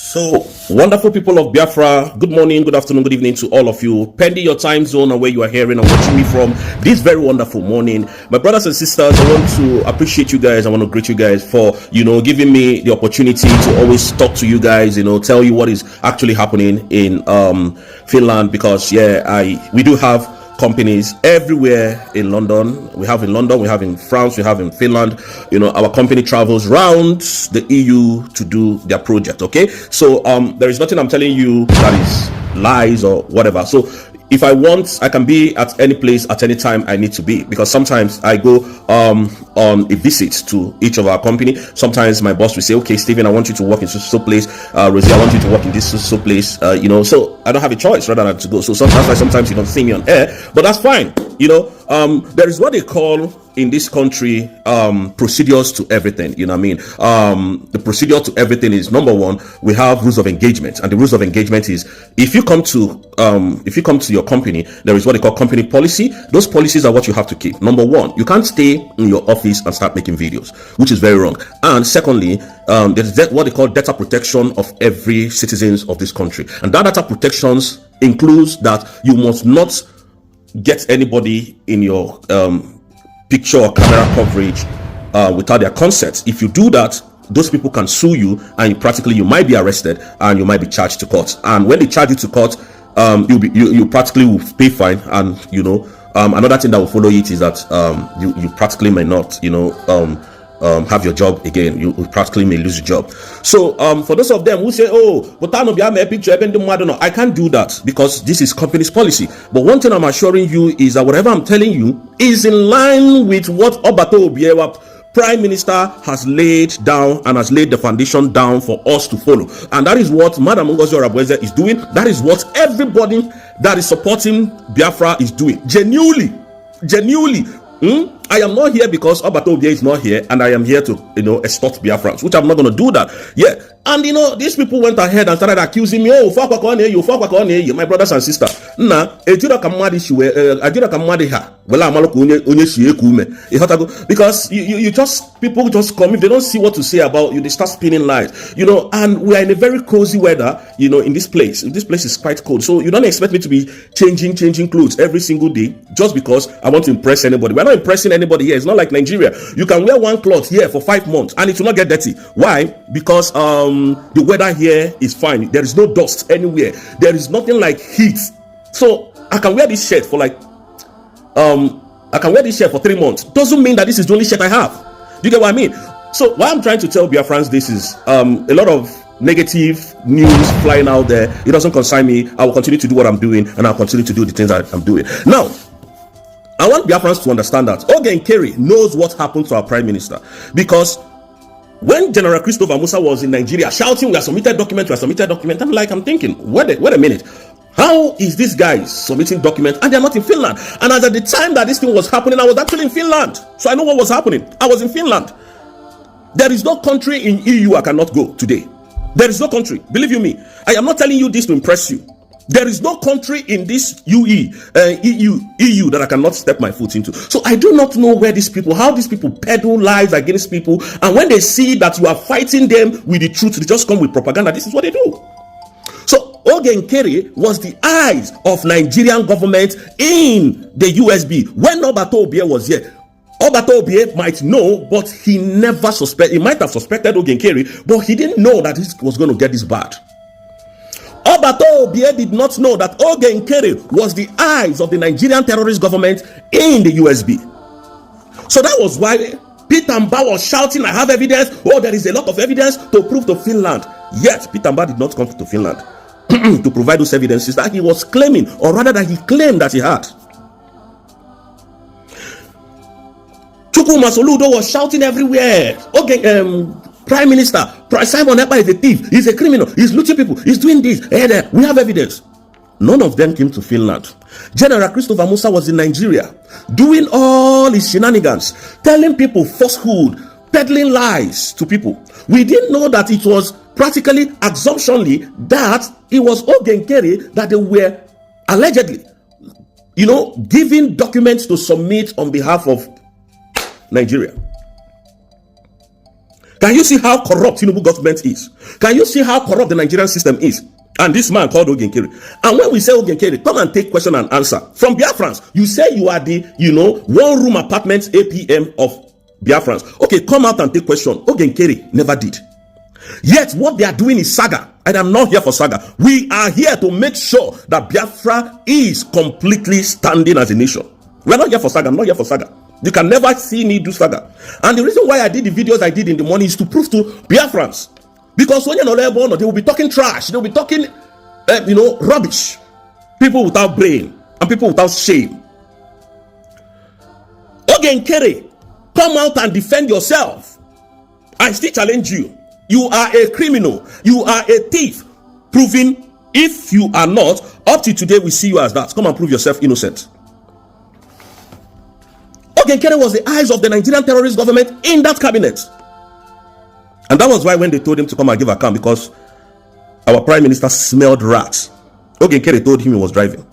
So, wonderful people of Biafra, good morning, good afternoon, good evening to all of you, pending your time zone and where you are hearing and watching me from this very wonderful morning. My brothers and sisters, I want to appreciate you guys. I want to greet you guys for, giving me the opportunity to always talk to you guys, tell you what is actually happening in Finland, because, we do have companies everywhere in London. We have in France, we have in Finland. Our company travels around the EU to do their project. Okay, so there is nothing I'm telling you that is lies or whatever. So if I want, I can be at any place at any time I need to be, because sometimes I go on a visit to each of our company. Sometimes my boss will say, okay, Stephen, I want you to work in so place. Rosie, I want you to work in this so place. So I don't have a choice rather than to go. So sometimes you don't see me on air, but that's fine. There is what they call in this country procedures to everything. The procedure to everything is, number one, we have rules of engagement, and the rules of engagement is if you come to your company, there is what they call company policy. Those policies are what you have to keep. Number one, you can't stay in your office and start making videos, which is very wrong. And secondly, there's what they call data protection of every citizens of this country, and that data protections includes that you must not get anybody in your picture or camera coverage without their consent. If you do that, those people can sue you, and you might be arrested and you might be charged to court. And when they charge you to court, you practically will pay fine. And another thing that will follow it is that you practically may not have your job again. You practically may lose your job. So for those of them who say, but I can't do that because this is company's policy. But one thing I'm assuring you is that whatever I'm telling you is in line with what Obato Obiewa, Prime Minister, has laid down and has laid the foundation down for us to follow. And that is what Madam Ngozi ORABUEZE is doing. That is what everybody that is supporting Biafra is doing. Genuinely. I am not here because Obato Obiewa is not here, and I am here to extort Biafrans, which I'm not going to do that. And these people went ahead and started accusing me. My brothers and sisters. Because people just come, if they don't see what to say about you, they start spinning lies. And we are in a very cozy weather, in this place. This place is quite cold. So you don't expect me to be changing clothes every single day just because I want to impress anybody. We're not impressing anybody here. It's not like Nigeria. You can wear one cloth here for 5 months and it will not get dirty. Why? Because the weather here is fine. There is no dust anywhere. There is nothing like heat. So I can wear this shirt for 3 months. Doesn't mean that this is the only shirt I have. Do you get what I mean? So what I'm trying to tell Biafrans this is a lot of negative news flying out there. It doesn't concern me. I will continue to do what I'm doing, and I'll continue to do the things that I'm doing. Now, I want Biafrans to understand that Ogen Kerry knows what happened to our Prime Minister, because when General Christopher Musa was in Nigeria shouting, we have submitted document, I'm thinking, wait a minute. How is this guy submitting documents and they're not in Finland? And at the time that this thing was happening, I was actually in Finland. So I know what was happening. I was in Finland. There is no country in EU I cannot go today. There is no country. Believe you me. I am not telling you this to impress you. There is no country in this EU that I cannot step my foot into. So I do not know how these people peddle lies against people. And when they see that you are fighting them with the truth, they just come with propaganda. This is what they do. So Ogen Kerry was the eyes of Nigerian government in the USB. When Obato Obiewa was here, Obato Obiewa might know, but he never suspected. He might have suspected Ogen Kerry, but he didn't know that this was going to get this bad. Obato Obiewa did not know that Ogen Kerry was the eyes of the Nigerian terrorist government in the USB. So that was why Peter Mba was shouting, I have evidence. There is a lot of evidence to prove to Finland. Yet Peter Mba did not come to Finland to provide those evidences that he was claiming, or rather that he claimed that he had. Chukwuma Soludo was shouting everywhere. Prime Minister, Simon Ekpa is a thief, he's a criminal, he's looting people, he's doing this. We have evidence. None of them came to Finland. General Christopher Musa was in Nigeria doing all his shenanigans, telling people falsehood, peddling lies to people. We didn't know that it was practically assumptionally that it was Ogen Kerry that they were allegedly, giving documents to submit on behalf of Nigeria. Can you see how corrupt Tinubu government is? Can you see how corrupt the Nigerian system is? And this man called Ogenkere. And when we say Ogenkere, come and take question and answer. From Biafrans, you say you are the, one room apartment APM of Biafrans. Okay, come out and take question. Ogenkere never did. Yet what they are doing is saga. And I'm not here for saga. We are here to make sure that Biafra is completely standing as a nation. We're not here for saga. I'm not here for saga. You can never see me do saga. And the reason why I did the videos I did in the morning is to prove to Biafrans. Because when you're not able, they will be talking trash. They will be talking, rubbish. People without brain and people without shame. Ogenkere, come out and defend yourself. I still challenge you. You are a criminal. You are a thief. Proving, if you are not, up to today we see you as that. Come and prove yourself innocent. Ogenkere was the eyes of the Nigerian terrorist government in that cabinet. And that was why when they told him to come and give account, because our prime minister smelled rats, Ogenkere told him he was driving.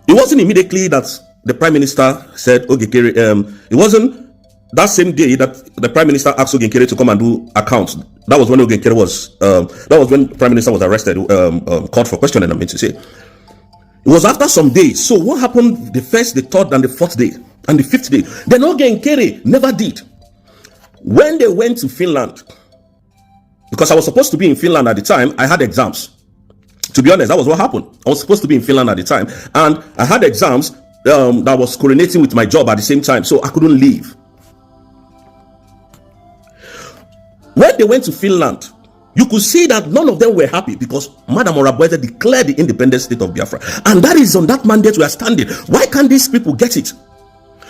It wasn't immediately that the prime minister said Ogenkere, it wasn't that same day that the prime minister asked Ogenkere to come and do accounts. That was when Ogenkere was, that was when the prime minister was arrested, called for questioning, I mean to say. It was after some days. So what happened the first, the third, and the fourth day, and the fifth day? Then Ogenkere never did. When they went to Finland, because I was supposed to be in Finland at the time, I had exams. To be honest, that was what happened. I was supposed to be in Finland at the time, and I had exams that was coordinating with my job at the same time, so I couldn't leave. When they went to Finland, you could see that none of them were happy because Madam ORABUEZE declared the independent state of Biafra. And that is on that mandate we are standing. Why can't these people get it?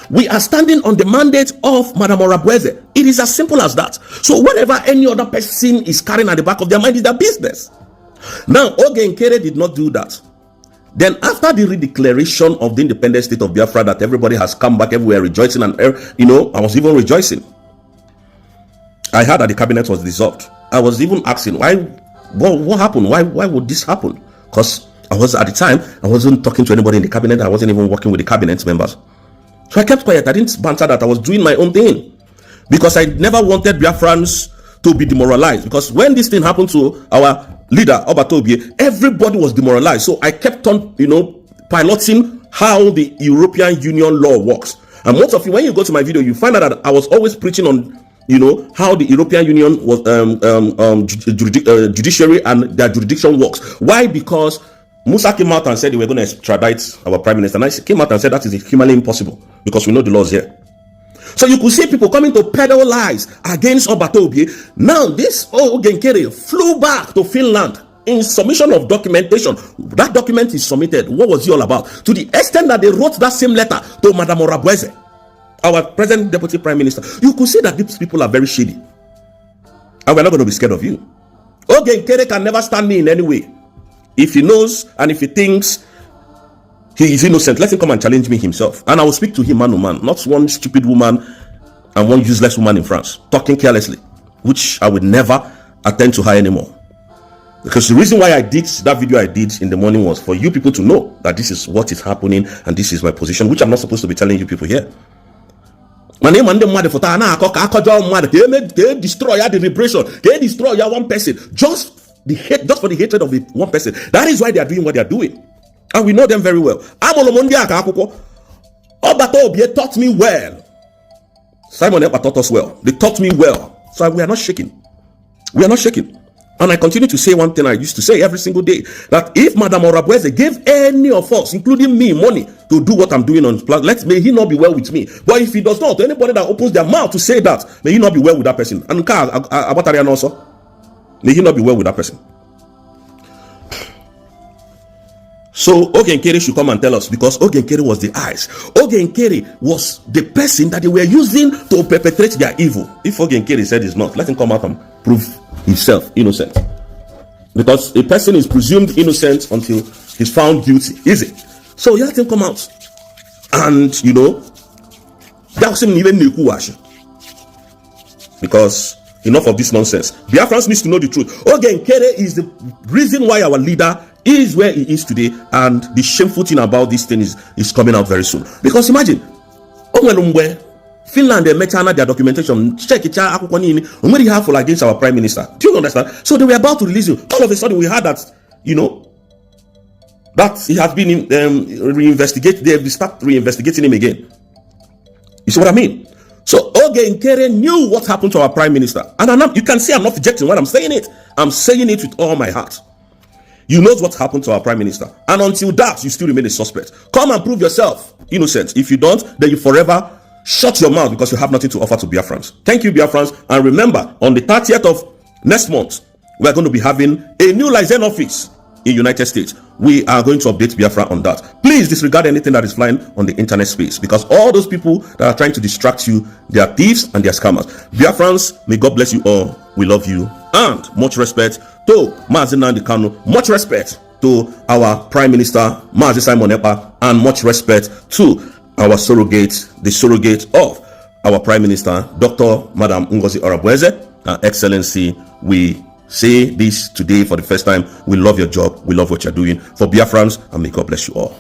We are standing on the mandate of Madam ORABUEZE. It is as simple as that. So whatever any other person is carrying at the back of their mind is their business. Now, Ogenkere did not do that. Then after the redeclaration of the independent state of Biafra, that everybody has come back everywhere rejoicing, and I was even rejoicing. I heard that the cabinet was dissolved. I was even asking, why? What happened? Why would this happen? Because I was, at the time, I wasn't talking to anybody in the cabinet. I wasn't even working with the cabinet members. So I kept quiet. I didn't banter that. I was doing my own thing. Because I never wanted Biafrans to be demoralized. Because when this thing happened to our leader, Obatobie, everybody was demoralized. So I kept on, piloting how the European Union law works. And most of you, when you go to my video, you find out that I was always preaching on, how the European Union was judiciary and their jurisdiction works. Why? Because Musa came out and said they were going to extradite our prime minister. And I came out and said that is humanly impossible because we know the laws here. So you could see people coming to peddle lies against Obatobie. Now this Ogenkere flew back to Finland in submission of documentation. That document is submitted. What was he all about? To the extent that they wrote that same letter to Madam ORABUEZE, our present deputy prime minister. You could see that these people are very shady. And we're not going to be scared of you. Ogenkere can never stand me in any way. If he knows and if he thinks he is innocent, let him come and challenge me himself. And I will speak to him man to man. Not one stupid woman and one useless woman in France talking carelessly, which I would never attend to her anymore. Because the reason why I did that video I did in the morning was for you people to know that this is what is happening and this is my position, which I'm not supposed to be telling you people here. My name and the mother for destroy the liberation, they destroy one person just for the hatred of the one person. That is why they are doing what they are doing. And we know them very well. Obatobie taught me well. Simon Ekpa taught us well. They taught me well. So we are not shaking. We are not shaking. And I continue to say one thing I used to say every single day, that if Madam ORABUEZE gave any of us, including me, money to do what I'm doing on planet, may he not be well with me. But if he does not, anybody that opens their mouth to say that, may he not be well with that person. And Abatarian also, may he not be well with that person. So Ogenkere should come and tell us, because Ogenkere was the eyes. Ogenkere was the person that they were using to perpetrate their evil. If Ogenkere said he's not, let him come out and prove himself innocent. Because a person is presumed innocent until he's found guilty, is it? So let him come out. And that's him even because enough of this nonsense. Biafrans needs to know the truth. Ogenkere is the reason why our leader is where he is today, and the shameful thing about this thing is coming out very soon. Because imagine, Finland, China, their documentation, check it out, what do you have for against our prime minister? Do you understand? So they were about to release him. All of a sudden, we heard that, that he has been reinvestigated. They start reinvestigating him again. You see what I mean? So Oge Nkere knew what happened to our prime minister. And you can see I'm not rejecting when I'm saying it. I'm saying it with all my heart. You know what happened to our prime minister. And until that, you still remain a suspect. Come and prove yourself innocent. If you don't, then you forever shut your mouth because you have nothing to offer to Biafrans. Thank you, Biafrans. And remember, on the 30th of next month, we're going to be having a new liaison office in United States. We are going to update Biafra on that. Please disregard anything that is flying on the internet space, because all those people that are trying to distract you, they are thieves and they are scammers. Biafrans, may God bless you all. We love you. And much respect to Mazi Nnamdi Kanu. Much respect to our Prime Minister, Mazi Simon Ekpa. And much respect to our surrogate, the surrogate of our Prime Minister, Dr. Madam Ngozi ORABUEZE. Excellency, we say this today for the first time. We love your job. We love what you're doing for Biafrans, and may God bless you all.